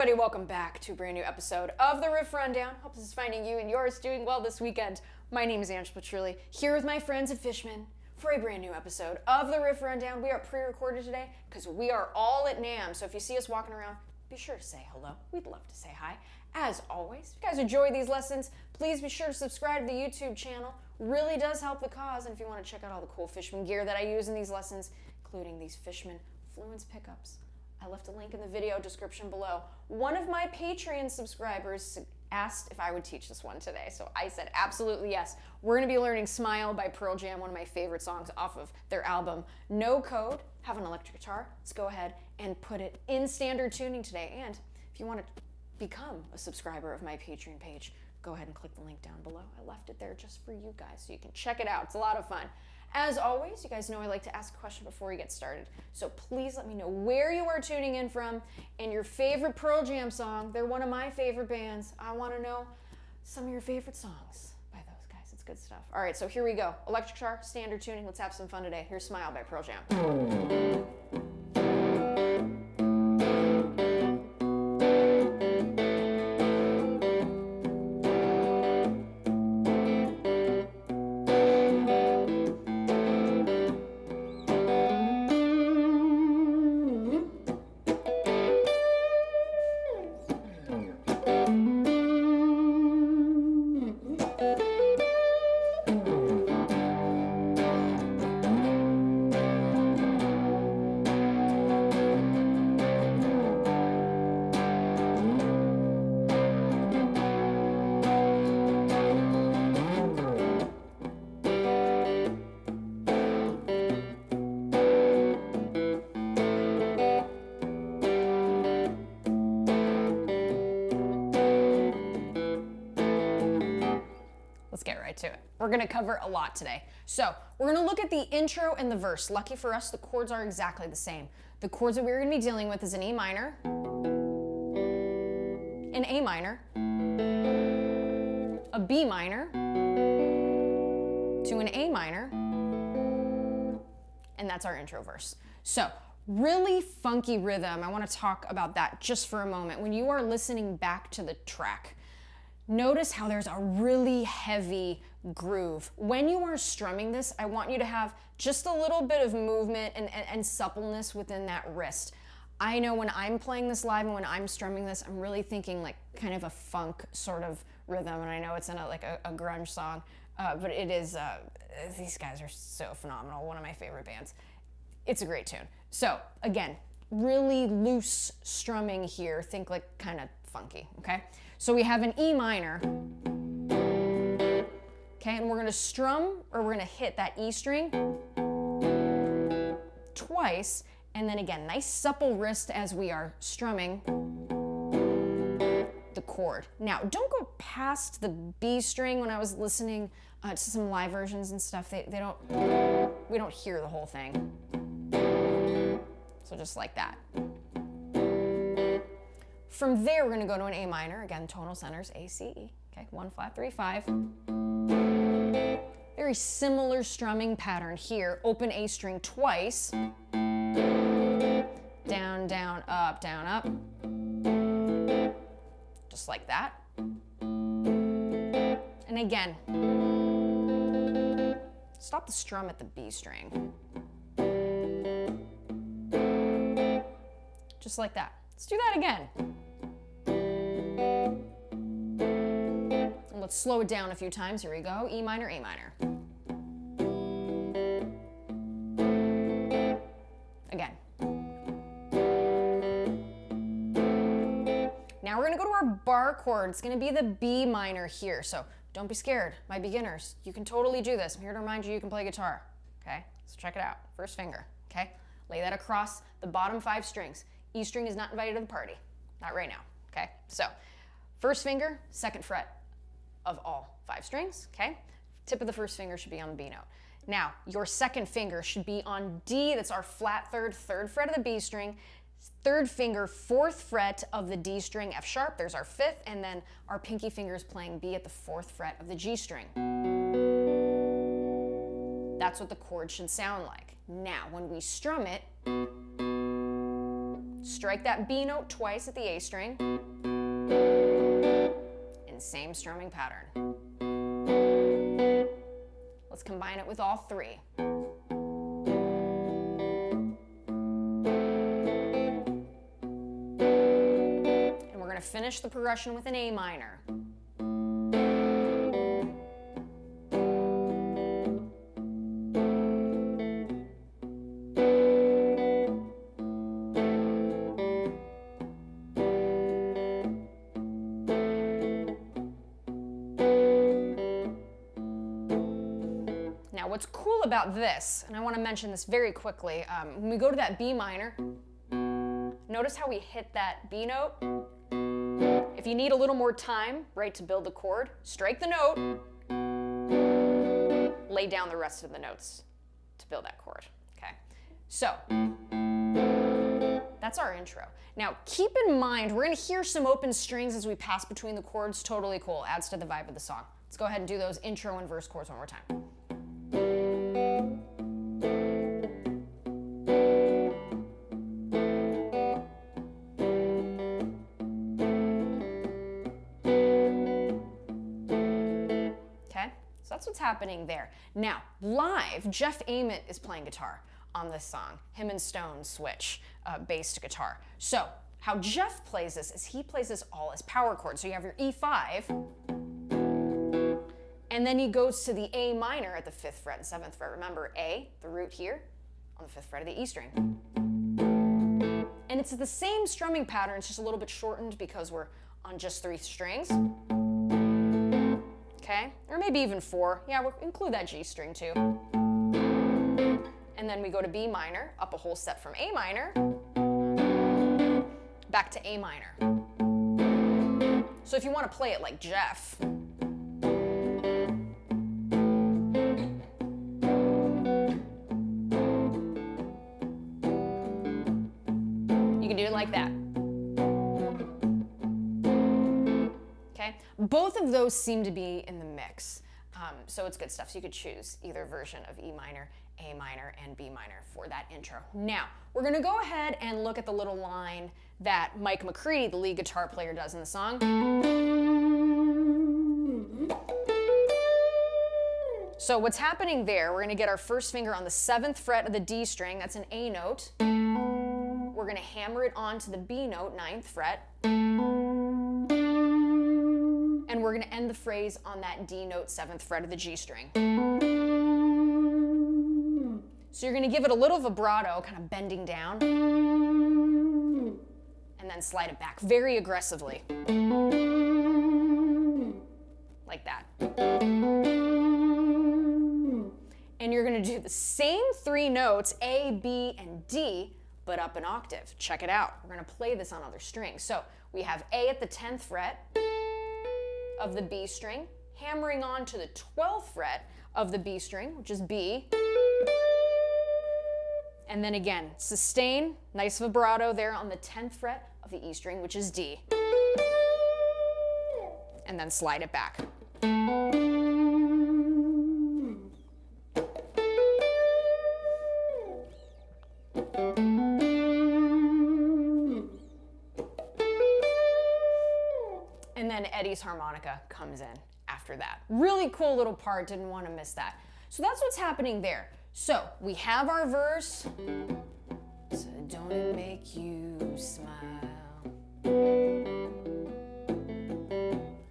Everybody, welcome back to a brand new episode of the Riff Rundown. Hope this is finding you and yours doing well this weekend. My name is Petrilli, here with my friends at Fishman for a brand new episode of the Riff Rundown. We are pre-recorded today because we are all at NAMM, so if you see us walking around, be sure to say hello. We'd love to say hi. As always, if you guys enjoy these lessons, please be sure to subscribe to the YouTube channel. Really does help the cause, and if you want to check out all the cool Fishman gear that I use in these lessons, including these Fishman Fluence pickups, I left a link in the video description below. One of my Patreon subscribers asked if I would teach this one today, so I said absolutely yes. We're going to be learning Smile by Pearl Jam, one of my favorite songs off of their album No Code. Have an electric guitar. Let's go ahead and put it in standard tuning today. And if you want to become a subscriber of my Patreon page, go ahead and click the link down below. I left it there just for you guys so you can check it out. It's a lot of fun. As always, you guys know I like to ask a question before we get started. So please let me know where you are tuning in from and your favorite Pearl Jam song. They're one of my favorite bands. I want to know some of your favorite songs by those guys. It's good stuff. All right, so here we go. Electric guitar, standard tuning. Let's have some fun today. Here's Smile by Pearl Jam. Let's get right to it. We're going to cover a lot today. So we're going to look at the intro and the verse. Lucky for us, the chords are exactly the same. The chords that we're going to be dealing with is an E minor, an A minor, a B minor, to an A minor, and that's our intro verse. So really funky rhythm. I want to talk about that just for a moment. When you are listening back to the track, notice how there's a really heavy groove. When you are strumming this, I want you to have just a little bit of movement and suppleness within that wrist. I know when I'm playing this live and when I'm strumming this, I'm really thinking like kind of a funk sort of rhythm, and I know it's in a grunge song, but it is, these guys are so phenomenal, one of my favorite bands. It's a great tune. So again, really loose strumming here, think like kind of funky, okay? So we have an E minor, okay, and we're gonna strum, or we're gonna hit that E string twice, and then again, nice supple wrist as we are strumming the chord. Now, don't go past the B string. When I was listening to some live versions and stuff, we don't hear the whole thing. So just like that. From there, we're going to go to an A minor. Again, tonal centers, A, C, E. Okay, 1 flat 3 5. Very similar strumming pattern here. Open A string twice. Down, down, up, down, up. Just like that. And again, stop the strum at the B string. Just like that. Let's do that again. And let's slow it down a few times. Here we go. E minor, A minor. Again. Now we're going to go to our bar chord. It's going to be the B minor here. So don't be scared, my beginners. You can totally do this. I'm here to remind you can play guitar. Okay? So check it out. First finger. Okay? Lay that across the bottom 5 strings. E string is not invited to the party. Not right now, okay? So, first finger, 2nd fret of all 5 strings, okay? Tip of the first finger should be on the B note. Now, your 2nd finger should be on D, that's our flat 3rd, 3rd fret of the B string. 3rd finger, 4th fret of the D string, F sharp, there's our 5th, and then our pinky finger is playing B at the 4th fret of the G string. That's what the chord should sound like. Now, when we strum it, strike that B note twice at the A string, and same strumming pattern. Let's combine it with all three. And we're going to finish the progression with an A minor. What's cool about this, and I want to mention this very quickly, when we go to that B minor, notice how we hit that B note. If you need a little more time, right, to build the chord, strike the note, lay down the rest of the notes to build that chord, okay? So, that's our intro. Now, keep in mind, we're going to hear some open strings as we pass between the chords. Totally cool, adds to the vibe of the song. Let's go ahead and do those intro and verse chords one more time. That's what's happening there. Now, live, Jeff Ament is playing guitar on this song. Him and Stone switch bass to guitar. So, how Jeff plays this is he plays this all as power chords. So you have your E5, and then he goes to the A minor at the 5th fret and 7th fret. Remember, A, the root here, on the 5th fret of the E string. And it's the same strumming pattern, it's just a little bit shortened because we're on just 3 strings. Okay, or maybe even 4. Yeah, we'll include that G string too. And then we go to B minor, up a whole step from A minor, back to A minor. So if you want to play it like Jeff, you can do it like that. Both of those seem to be in the mix, so it's good stuff. So you could choose either version of E minor, A minor, and B minor for that intro. Now, we're going to go ahead and look at the little line that Mike McCready, the lead guitar player, does in the song. So what's happening there, we're going to get our first finger on the 7th fret of the D string. That's an A note. We're going to hammer it onto the B note, 9th fret. And we're going to end the phrase on that D note, 7th fret of the G string. So you're going to give it a little vibrato, kind of bending down, and then slide it back very aggressively. Like that. And you're going to do the same 3 notes, A, B, and D, but up an octave. Check it out. We're going to play this on other strings. So we have A at the 10th fret of the B string, hammering on to the 12th fret of the B string, which is B. And then again, sustain, nice vibrato there on the 10th fret of the E string, which is D. And then slide it back. And then Eddie's harmonica comes in after that. Really cool little part, didn't want to miss that. So that's what's happening there. So we have our verse. So don't it make you smile?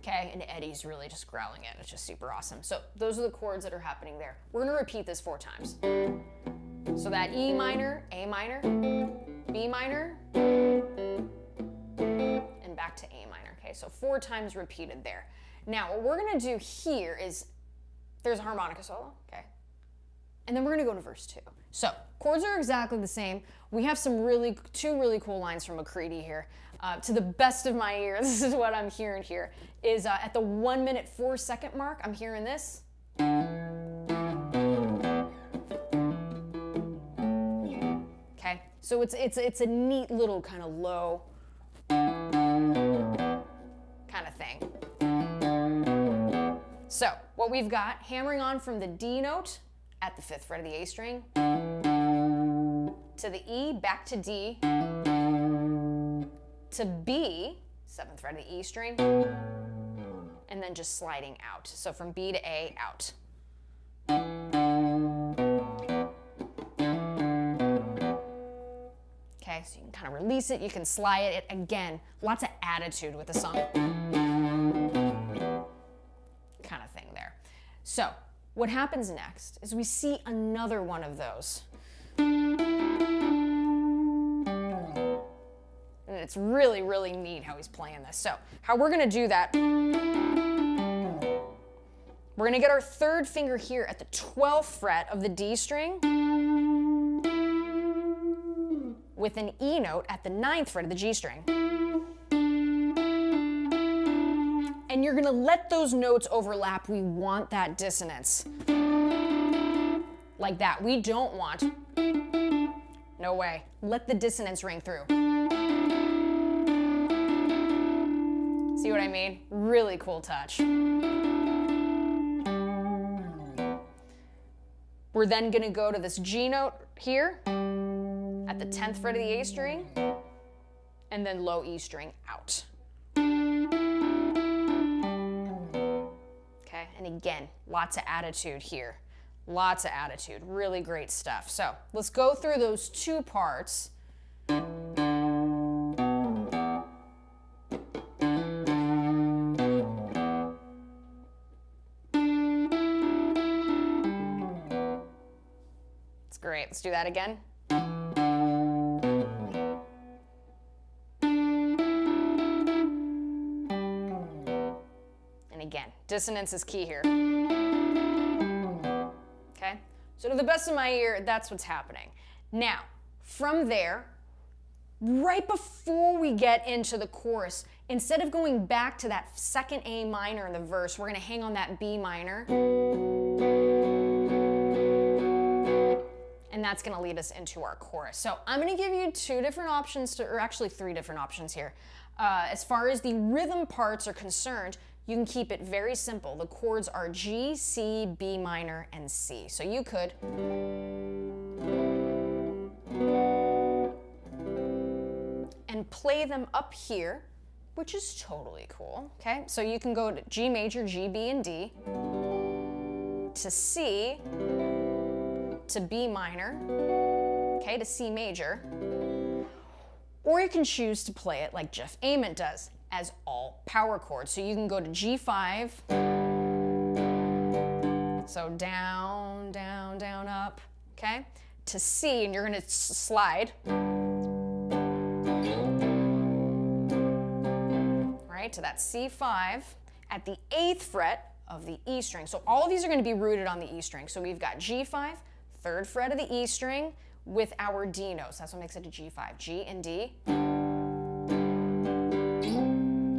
Okay, and Eddie's really just growling it. It's just super awesome. So those are the chords that are happening there. We're going to repeat this 4 times. So that E minor, A minor, B minor, and back to A minor. Okay, so 4 times repeated there. Now, what we're going to do here is, there's a harmonica solo, okay? And then we're going to go to verse 2. So, chords are exactly the same. We have some 2 really cool lines from McCready here. To the best of my ear, this is what I'm hearing here, is at the 1 minute 4 second mark, I'm hearing this. Okay, so it's a neat little kind of low kind of thing. So what we've got, hammering on from the D note at the 5th fret of the A string to the E, back to D, and to B, 7th fret of the E string, and then just sliding out. So from B to A, out. Okay, so you can kind of release it, you can slide it. Again, lots of attitude with the song. Kind of thing there. So, what happens next is we see another one of those. And it's really, really neat how he's playing this. So, how we're going to do that, we're going to get our 3rd finger here at the 12th fret of the D string with an E note at the 9th fret of the G string. And you're going to let those notes overlap. We want that dissonance. Like that. We don't want, no way. Let the dissonance ring through. See what I mean? Really cool touch. We're then going to go to this G note here at the 10th fret of the A string, and then low E string out. Okay, and again, lots of attitude here. Lots of attitude, really great stuff. So let's go through those 2 parts. It's great, let's do that again. And again, dissonance is key here. Okay, so to the best of my ear, that's what's happening. Now, from there, right before we get into the chorus, instead of going back to that 2nd A minor in the verse, we're going to hang on that B minor. And that's going to lead us into our chorus. So I'm going to give you 2 different options, or actually 3 different options here. As far as the rhythm parts are concerned, you can keep it very simple. The chords are G, C, B minor, and C. So you could and play them up here, which is totally cool. Okay, so you can go to G major, G, B, and D, to C, to B minor, okay, to C major, or you can choose to play it like Jeff Ament does, as all power chords. So you can go to G5, so down, down, down, up, okay, to C, and you're going to slide, right, to that C5 at the 8th fret of the E string. So all of these are going to be rooted on the E string. So we've got G5, 3rd fret of the E string with our D notes. That's what makes it a G5, G and D.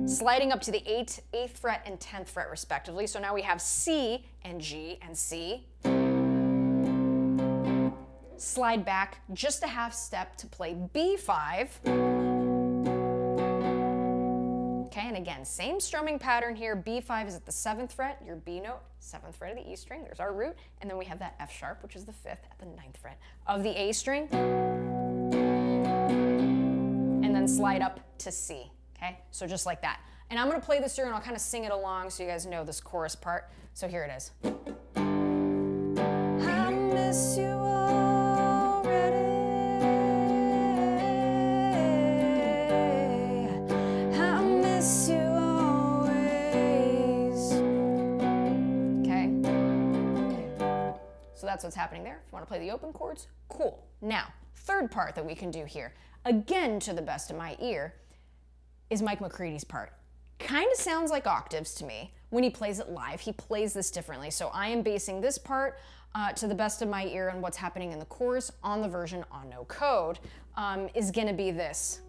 Sliding up to the 8th fret and 10th fret respectively. So now we have C and G and C. Slide back just a half step to play B5. Okay, and again, same strumming pattern here. B5 is at the 7th fret, your B note, 7th fret of the E string, there's our root, and then we have that F sharp, which is the 5th at the 9th fret of the A string, and then slide up to C. Okay, so just like that. And I'm going to play this through and I'll kind of sing it along so you guys know this chorus part. So here it is. I miss you already. I miss you always. Okay. So that's what's happening there. If you want to play the open chords, cool. Now, 3rd part that we can do here, again to the best of my ear, is Mike McCready's part. Kind of sounds like octaves to me. When he plays it live, he plays this differently. So I am basing this part to the best of my ear and what's happening in the chorus on the version on no code is gonna be this.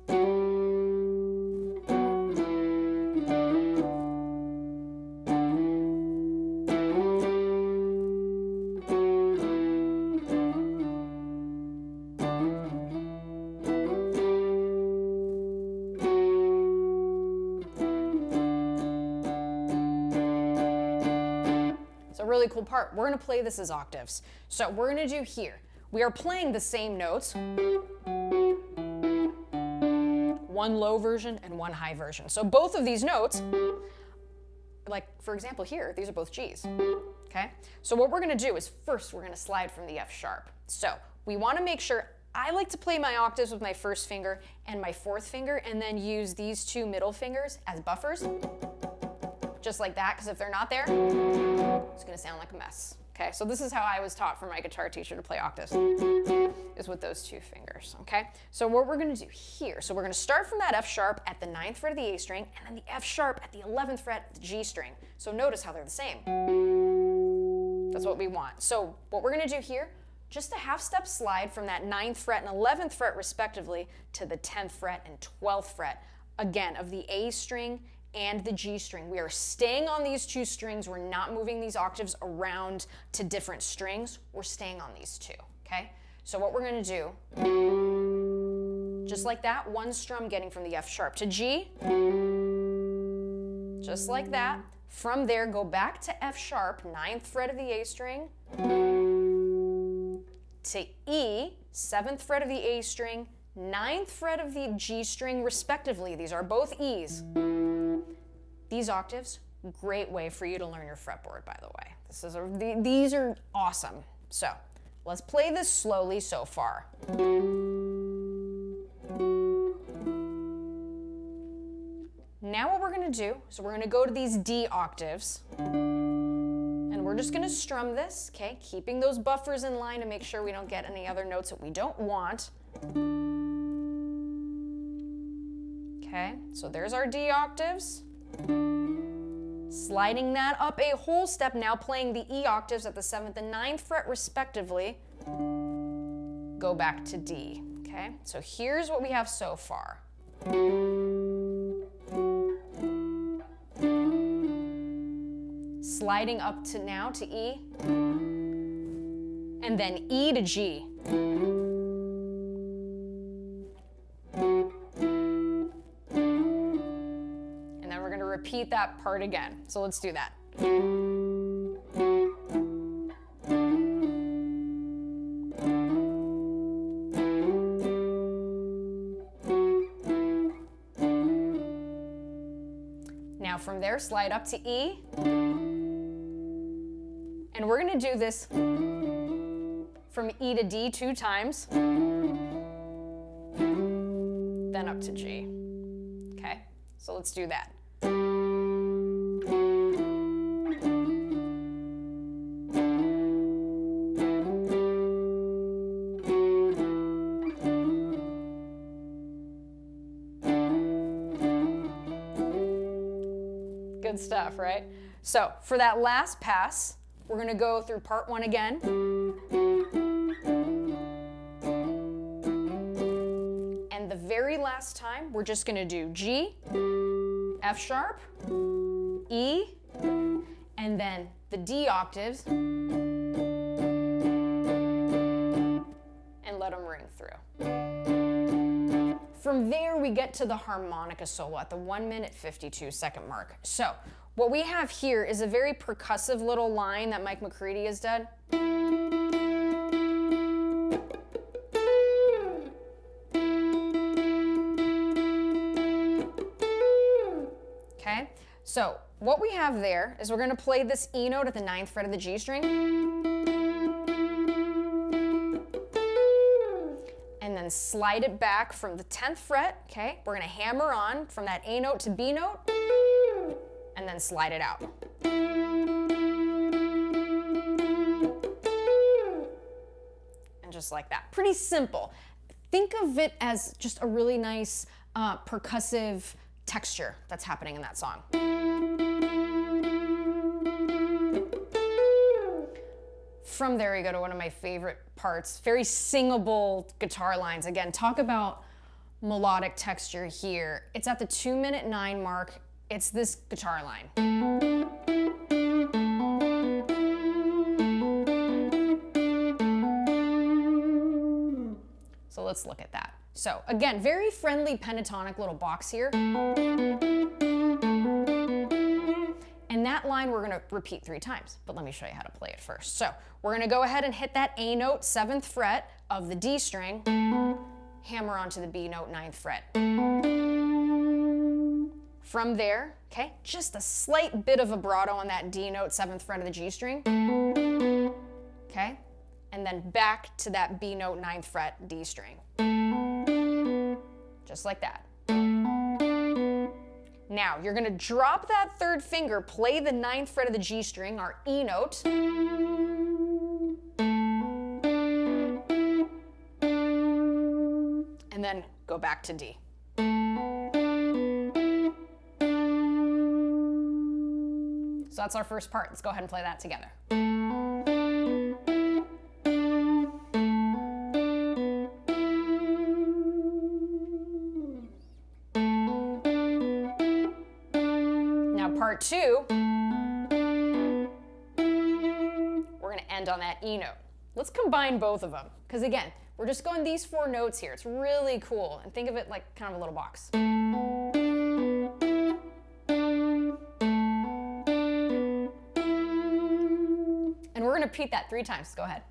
Really cool part. We're going to play this as octaves. So we're going to do here. We are playing the same notes. 1, one low version and one high version. So both of these notes, like for example here, these are both Gs, okay? So what we're gonna do is first we're gonna slide from the F sharp. So we wanna make sure, I like to play my octaves with my first finger and my fourth finger and then use these two middle fingers as buffers, just like that, because if they're not there, it's gonna sound like a mess. Okay, so this is how I was taught from my guitar teacher to play octaves, is with those two fingers, okay? So what we're gonna do here, so we're gonna start from that F sharp at the 9th fret of the A string, and then the F sharp at the 11th fret of the G string. So notice how they're the same. That's what we want. So what we're gonna do here, just a half step slide from that 9th fret and 11th fret respectively to the 10th fret and 12th fret, again, of the A string and the G string. We are staying on these two strings. We're not moving these octaves around to different strings. We're staying on these two, okay? So what we're gonna do, just like that, one strum getting from the F sharp to G, just like that. From there, go back to F sharp, 9th fret of the A string, to E, 7th fret of the A string, 9th fret of the G string respectively. These are both E's. These octaves, great way for you to learn your fretboard, by the way. These are awesome. So let's play this slowly so far. Now what we're gonna do, so we're gonna go to these D octaves, and we're just gonna strum this, okay? Keeping those buffers in line to make sure we don't get any other notes that we don't want. Okay, so there's our D octaves. Sliding that up a whole step, now playing the E octaves at the 7th and 9th fret respectively. Go back to D, okay? So here's what we have so far. Sliding up to now to E, and then E to G. Repeat that part again. So let's do that. Now from there, slide up to E. And we're gonna do this from E to D 2 times, then up to G. Okay, so let's do that. Good stuff, right? So for that last pass, we're gonna go through part 1 again. And the very last time, we're just gonna do G, F sharp, E, and then the D octaves, and let them ring through. From there, we get to the harmonica solo at the 1 minute 52-second mark. So what we have here is a very percussive little line that Mike McCready has done. Okay, so what we have there is we're going to play this E note at the 9th fret of the G string, and then slide it back from the 10th fret. Okay, we're going to hammer on from that A note to B note, and then slide it out. And just like that. Pretty simple. Think of it as just a really nice percussive texture that's happening in that song. From there, we go to one of my favorite parts, very singable guitar lines. Again, talk about melodic texture here. It's at the 2 minute 9 mark. It's this guitar line. So let's look at that. So again, very friendly pentatonic little box here. And that line we're gonna repeat 3 times, but let me show you how to play it first. So we're gonna go ahead and hit that A note, 7th fret of the D string, hammer onto the B note, 9th fret. From there, okay, just a slight bit of vibrato on that D note, 7th fret of the G string. Okay, and then back to that B note, 9th fret, D string. Just like that. Now, you're gonna drop that 3rd finger, play the 9th fret of the G string, our E note. And then go back to D. So that's our first part. Let's go ahead and play that together. Now part 2, we're going to end on that E note. Let's combine both of them, because again, we're just going these 4 notes here. It's really cool, and think of it like kind of a little box. And we're going to repeat that 3 times. Go ahead.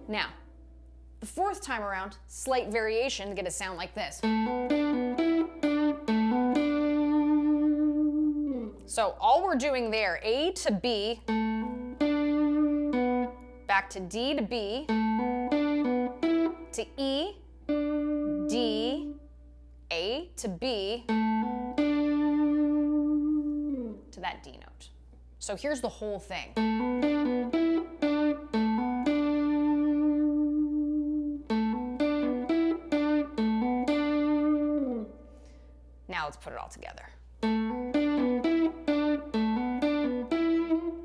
Now, the 4th time around, slight variation to get it sound like this. So all we're doing there, A to B, back to D to B, to E, D, A to B, to that D note. So here's the whole thing. Now let's put it all together.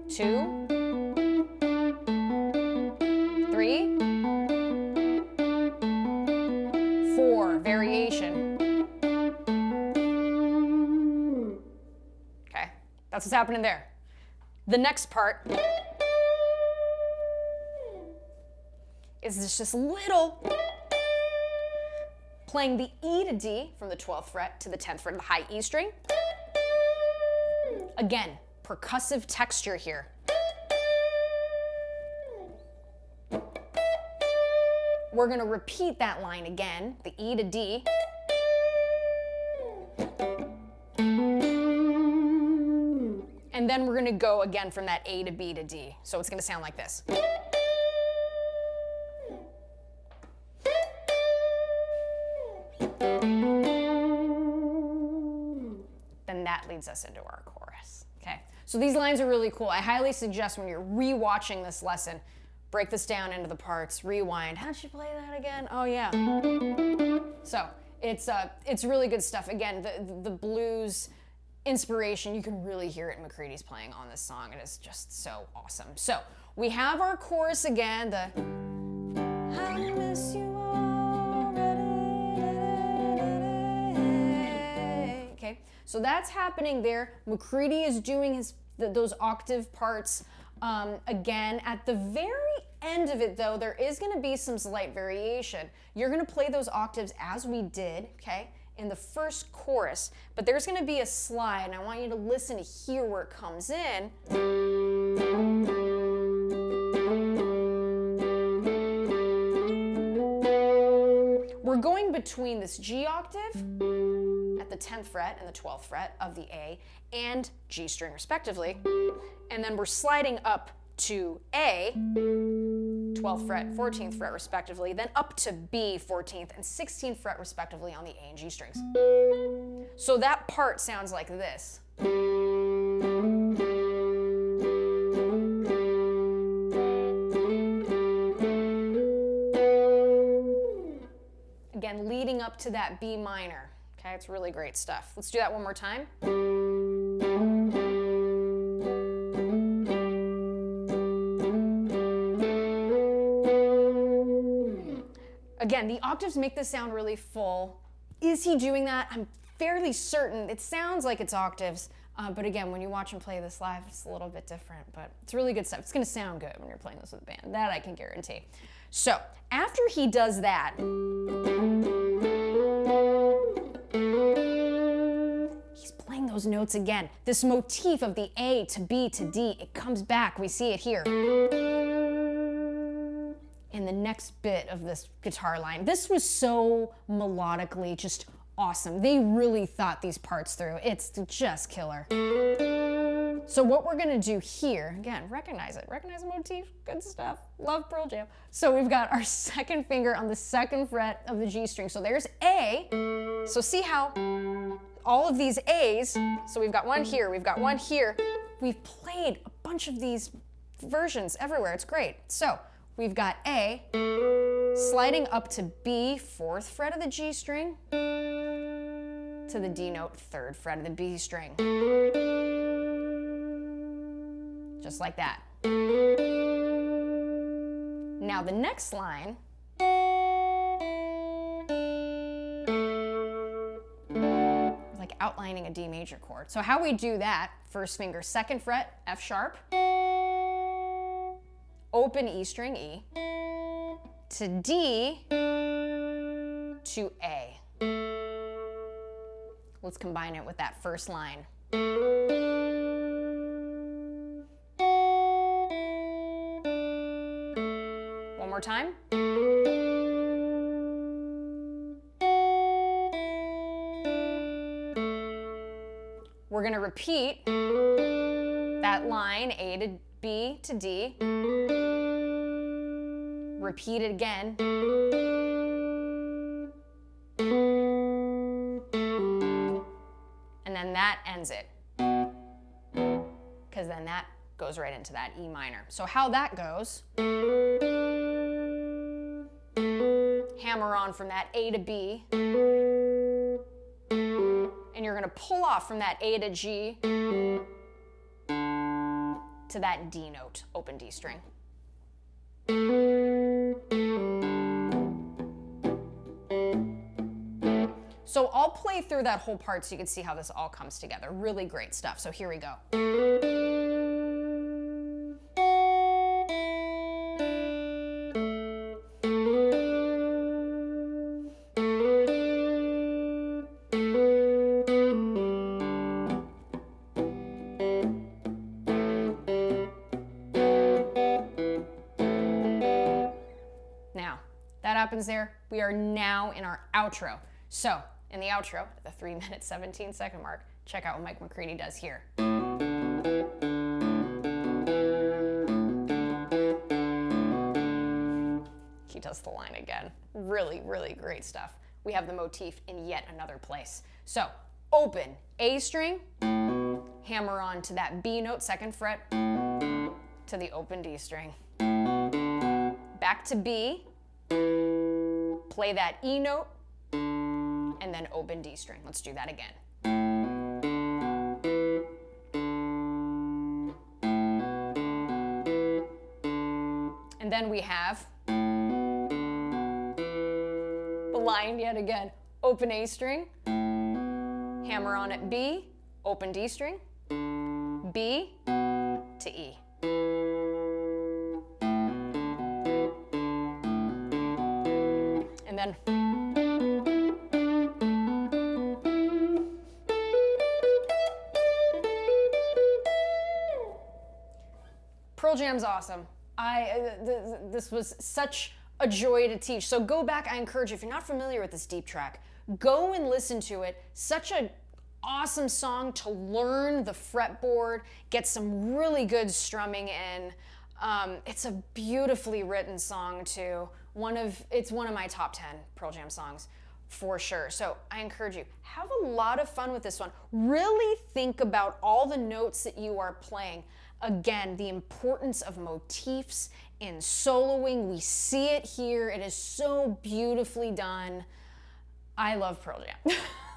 2, 3, 4, variation. Okay, that's what's happening there. The next part is this just little playing the E to D from the 12th fret to the 10th fret of the high E string. Again, percussive texture here. We're going to repeat that line again, the E to D. And then we're going to go again from that A to B to D. So it's going to sound like this. Then that leads us into our chorus. Okay, so these lines are really cool. I highly suggest when you're rewatching this lesson, break this down into the parts, rewind. How did you play that again? Oh yeah. So it's really good stuff. Again, the blues inspiration, you can really hear it in McCready's playing on this song. It is just so awesome. So we have our chorus again, the I miss you already. Okay, so that's happening there. McCready is doing those octave parts again. At the very end of it though, there is going to be some slight variation. You're going to play those octaves as we did, okay, in the first chorus, but there's going to be a slide, and I want you to listen to hear where it comes in. We're going between this G octave at the 10th fret and the 12th fret of the A and G string respectively, and then we're sliding up to A, 12th fret, 14th fret respectively, then up to B, 14th and 16th fret respectively on the A and G strings. So that part sounds like this. Again, leading up to that B minor. Okay, it's really great stuff. Let's do that one more time. Again, the octaves make this sound really full. Is he doing that? I'm fairly certain. It sounds like it's octaves, but again, when you watch him play this live, it's a little bit different, but it's really good stuff. It's gonna sound good when you're playing this with a band. That I can guarantee. So after he does that, he's playing those notes again. This motif of the A to B to D, it comes back. We see it here in the next bit of this guitar line. This was so melodically just awesome. They really thought these parts through. It's just killer. So what we're gonna do here, again, recognize it. Recognize the motif, good stuff. Love Pearl Jam. So we've got our second finger on the second fret of the G string. So there's A. So see how all of these A's, so we've got one here, we've got one here. We've played a bunch of these versions everywhere, it's great. So we've got A, sliding up to B, fourth fret of the G string, to the D note, third fret of the B string. Just like that. Now the next line, like outlining a D major chord. So how we do that, first finger, second fret, F sharp, open E string, E, to D, to A. Let's combine it with that first line. One more time. We're going to repeat that line, A to B to D. Repeat it again. And then that ends it. Because then that goes right into that E minor. So how that goes, hammer on from that A to B, and you're going to pull off from that A to G to that D note, open D string. So I'll play through that whole part so you can see how this all comes together. Really great stuff. So here we go. Now, that happens there. We are now in our outro. So, in the outro, at the 3-minute, 17-second mark, check out what Mike McCready does here. He does the line again. Really, really great stuff. We have the motif in yet another place. So, open A string, hammer on to that B note, second fret, to the open D string. Back to B, play that E note, and then open D string. Let's do that again. And then we have the line yet again. Open A string, hammer on at B, open D string, B to E. And then Pearl Jam's awesome. This was such a joy to teach. So go back, I encourage you, if you're not familiar with this deep track, go and listen to it. Such an awesome song to learn the fretboard, get some really good strumming in. It's a beautifully written song too. It's one of my top 10 Pearl Jam songs for sure. So I encourage you, have a lot of fun with this one. Really think about all the notes that you are playing. Again, the importance of motifs in soloing. We see it here. It is so beautifully done. I love Pearl Jam.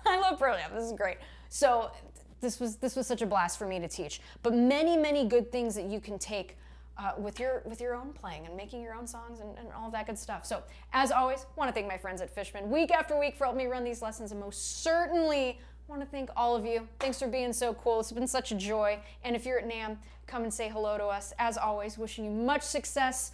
I love Pearl Jam. This is great. So this was such a blast for me to teach. But many, many good things that you can take with your own playing and making your own songs and all of that good stuff. So as always, I want to thank my friends at Fishman week after week for helping me run these lessons, and most certainly want to thank all of you. Thanks for being so cool. It's been such a joy. And if you're at NAMM, come and say hello to us. As always, wishing you much success